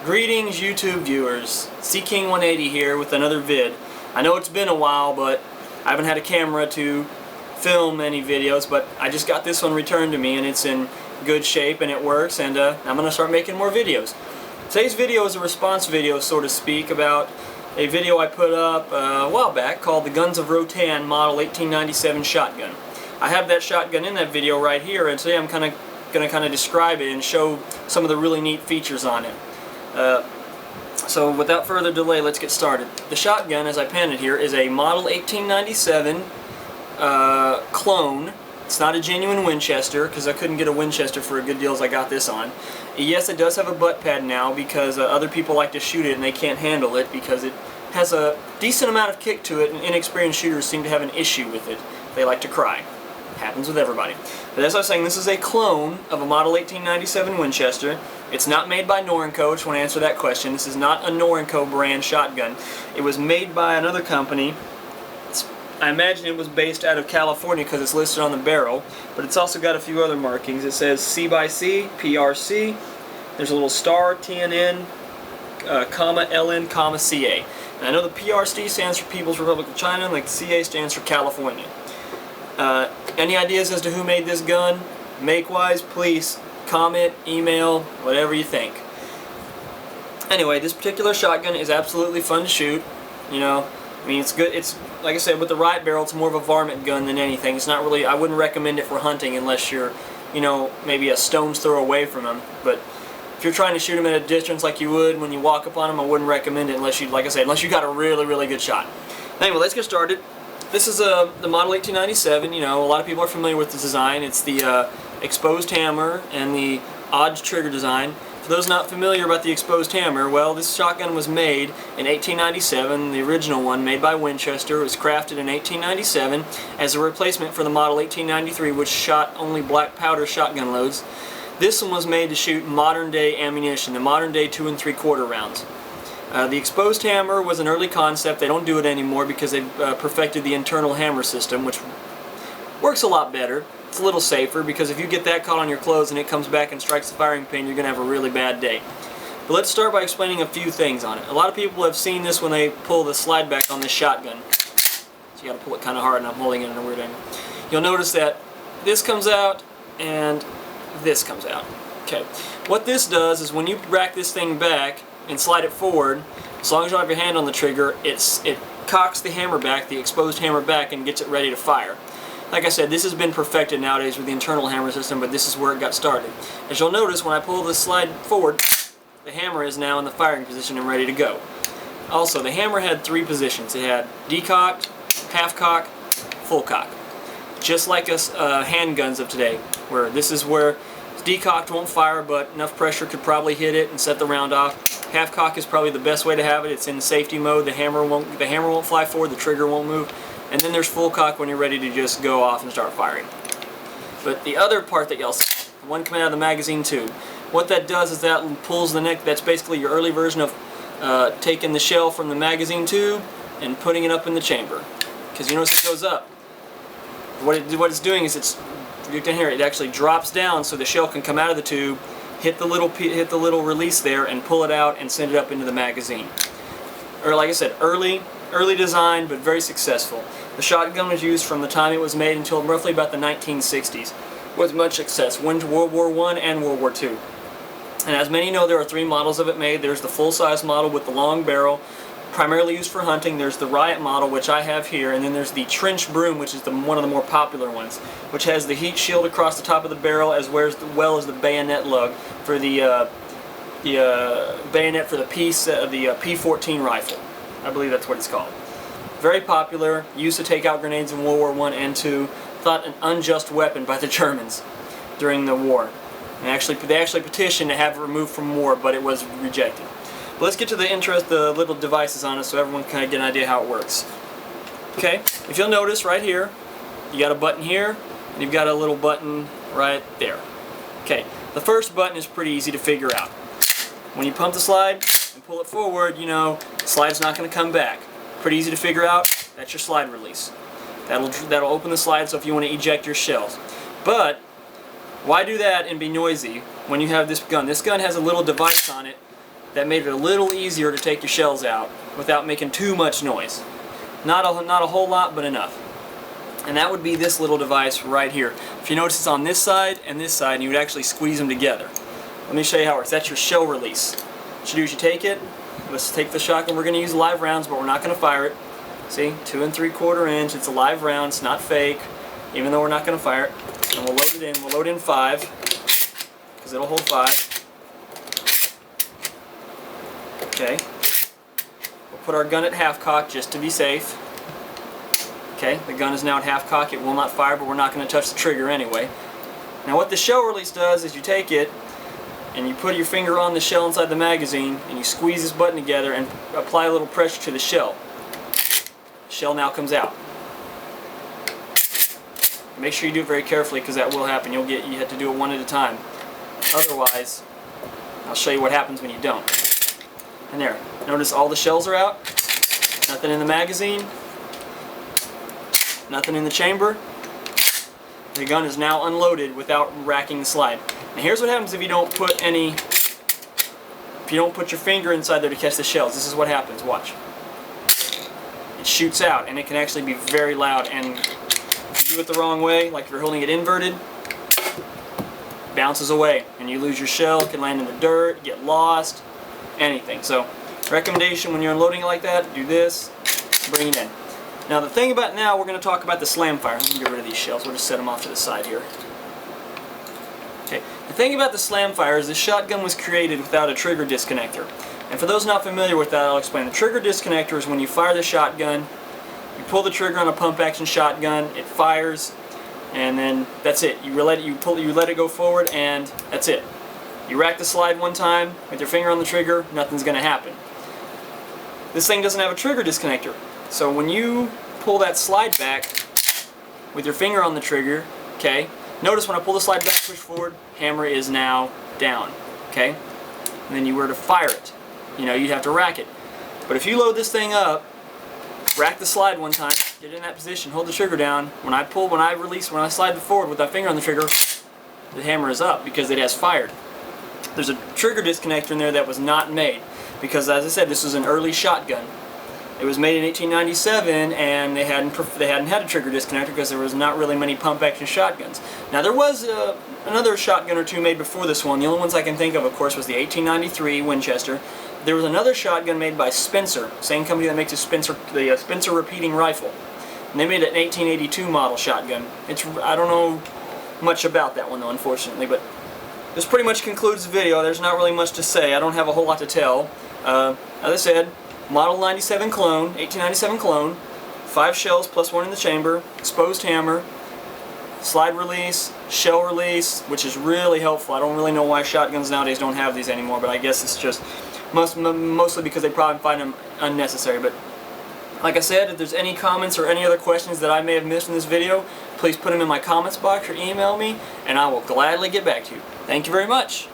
Greetings YouTube viewers, CKing180 here with another vid. I know it's been a while, but I haven't had a camera to film any videos, but I just got this one returned to me and it's in good shape and it works, and I'm going to start making more videos. Today's video is a response video, so to speak, about a video I put up a while back called the Guns of Rotan Model 1897 Shotgun. I have that shotgun in that video right here, and today I'm going to describe it and show some of the really neat features on it. So without further delay, let's get started. The shotgun, as I penned it here, is a Model 1897 clone. It's not a genuine Winchester, because I couldn't get a Winchester for a good deal as I got this on. Yes, it does have a butt pad now, because other people like to shoot it and they can't handle it, because it has a decent amount of kick to it, and inexperienced shooters seem to have an issue with it. They like to cry. Happens with everybody. But as I was saying, this is a clone of a Model 1897 Winchester. It's not made by Norinco. I just want to answer that question. This is not a Norinco brand shotgun. It was made by another company. I imagine it was based out of California because it's listed on the barrel, but it's also got a few other markings. It says C/C, PRC. There's a little star, TNN, comma, LN, comma, CA. And I know the PRC stands for People's Republic of China, and the CA stands for California. Any ideas as to who made this gun? Make-wise, please comment, email, whatever you think. Anyway, this particular shotgun is absolutely fun to shoot. You know, I mean, it's good. It's, like I said, with the Riot barrel, it's more of a varmint gun than anything. It's not really, I wouldn't recommend it for hunting unless you're, you know, maybe a stone's throw away from them. But if you're trying to shoot them at a distance like you would when you walk up on them, I wouldn't recommend it unless you, like I said, unless you got a really, really good shot. Anyway, let's get started. This is the Model 1897. You know, a lot of people are familiar with the design. It's the exposed hammer and the odd trigger design. For those not familiar about the exposed hammer, well, this shotgun was made in 1897. The original one, made by Winchester, was crafted in 1897 as a replacement for the Model 1893, which shot only black powder shotgun loads. This one was made to shoot modern-day ammunition, the modern-day 2 3/4 rounds. The exposed hammer was an early concept. They don't do it anymore because they've perfected the internal hammer system, which works a lot better. It's a little safer, because if you get that caught on your clothes and it comes back and strikes the firing pin, you're going to have a really bad day. But let's start by explaining a few things on it. A lot of people have seen this when they pull the slide back on this shotgun. So you got to pull it kind of hard, and I'm holding it in a weird angle. You'll notice that this comes out and this comes out. Okay. What this does is when you rack this thing back and slide it forward, as long as you don't have your hand on the trigger, it cocks the hammer back, the exposed hammer back, and gets it ready to fire. Like I said, this has been perfected nowadays with the internal hammer system, but this is where it got started. As you'll notice, when I pull this slide forward, the hammer is now in the firing position and ready to go. Also, the hammer had 3 positions. It had decocked, half cock, full cock. Just like us handguns of today, where this is where decocked won't fire, but enough pressure could probably hit it and set the round off. Half cock is probably the best way to have it. It's in safety mode. The hammer won't fly forward. The trigger won't move. And then there's full cock when you're ready to just go off and start firing. But the other part that y'all see, the one coming out of the magazine tube, what that does is that pulls the neck. That's basically your early version of taking the shell from the magazine tube and putting it up in the chamber. Because you notice it goes up. What it's doing is you can hear it actually drops down so the shell can come out of the tube, hit the little release there, and pull it out and send it up into the magazine. Or like I said, early design, but very successful. The shotgun was used from the time it was made until roughly about the 1960s, with much success. Went to World War I and World War II. And as many know, there are 3 models of it made. There's the full-size model with the long barrel, primarily used for hunting. There's the Riot model, which I have here, and then there's the Trench Broom, which is one of the more popular ones, which has the heat shield across the top of the barrel, as well as the bayonet lug for the bayonet for the P14 rifle. I believe that's what it's called. Very popular, used to take out grenades in World War I and II, thought an unjust weapon by the Germans during the war. And they actually petitioned to have it removed from war, but it was rejected. But let's get to the little devices on it so everyone can kind of get an idea how it works. Okay, if you'll notice right here, you got a button here, and you've got a little button right there. Okay, the first button is pretty easy to figure out. When you pump the slide and pull it forward, you know, the slide's not going to come back. Pretty easy to figure out. That's your slide release. That'll open the slide, so if you want to eject your shells. But why do that and be noisy when you have this gun? This gun has a little device on it that made it a little easier to take your shells out without making too much noise. Not a whole lot, but enough. And that would be this little device right here. If you notice, it's on this side, and you would actually squeeze them together. Let me show you how it works. That's your shell release. What you do is you take it. Let's take the shotgun. We're going to use live rounds, but we're not going to fire it. See, 2 3/4 inch. It's a live round. It's not fake, even though we're not going to fire it. And we'll load it in. We'll load in 5, because it'll hold 5. Okay. We'll put our gun at half cock just to be safe. Okay, the gun is now at half cock. It will not fire, but we're not going to touch the trigger anyway. Now what the shell release does is you take it and you put your finger on the shell inside the magazine and you squeeze this button together and apply a little pressure to the shell. The shell now comes out. Make sure you do it very carefully, because that will happen. You have to do it one at a time. Otherwise, I'll show you what happens when you don't. And there, notice all the shells are out. Nothing in the magazine. Nothing in the chamber. The gun is now unloaded without racking the slide. Now here's what happens if you don't put your finger inside there to catch the shells. This is what happens. Watch. It shoots out, and it can actually be very loud. And if you do it the wrong way, like if you're holding it inverted, it bounces away, and you lose your shell. It can land in the dirt, get lost, anything. So, recommendation when you're unloading it like that, do this, bring it in. Now the thing about now, we're going to talk about the slam fire. Let me get rid of these shells. We'll just set them off to the side here. Okay. The thing about the slam fire is the shotgun was created without a trigger disconnector. And for those not familiar with that, I'll explain. The trigger disconnector is when you fire the shotgun, you pull the trigger on a pump action shotgun, it fires, and then that's it. You let it go forward, and that's it. You rack the slide one time with your finger on the trigger, nothing's going to happen. This thing doesn't have a trigger disconnector. So when you pull that slide back with your finger on the trigger, okay, notice when I pull the slide back, push forward, hammer is now down, okay? And then you were to fire it, you'd have to rack it. But if you load this thing up, rack the slide one time, get in that position, hold the trigger down, when I slide it forward with that finger on the trigger, the hammer is up because it has fired. There's a trigger disconnector in there that was not made because, as I said, this was an early shotgun. It was made in 1897, and they hadn't had a trigger disconnector because there was not really many pump-action shotguns. Now there was another shotgun or two made before this one. The only ones I can think of course, was the 1893 Winchester. There was another shotgun made by Spencer, same company that makes the Spencer repeating rifle. And they made an 1882 model shotgun. I don't know much about that one though, unfortunately, but this pretty much concludes the video. There's not really much to say. I don't have a whole lot to tell. As I said, Model 97 clone, 1897 clone, 5 shells plus 1 in the chamber, exposed hammer, slide release, shell release, which is really helpful. I don't really know why shotguns nowadays don't have these anymore, but I guess it's just mostly because they probably find them unnecessary. But like I said, if there's any comments or any other questions that I may have missed in this video, please put them in my comments box or email me, and I will gladly get back to you. Thank you very much.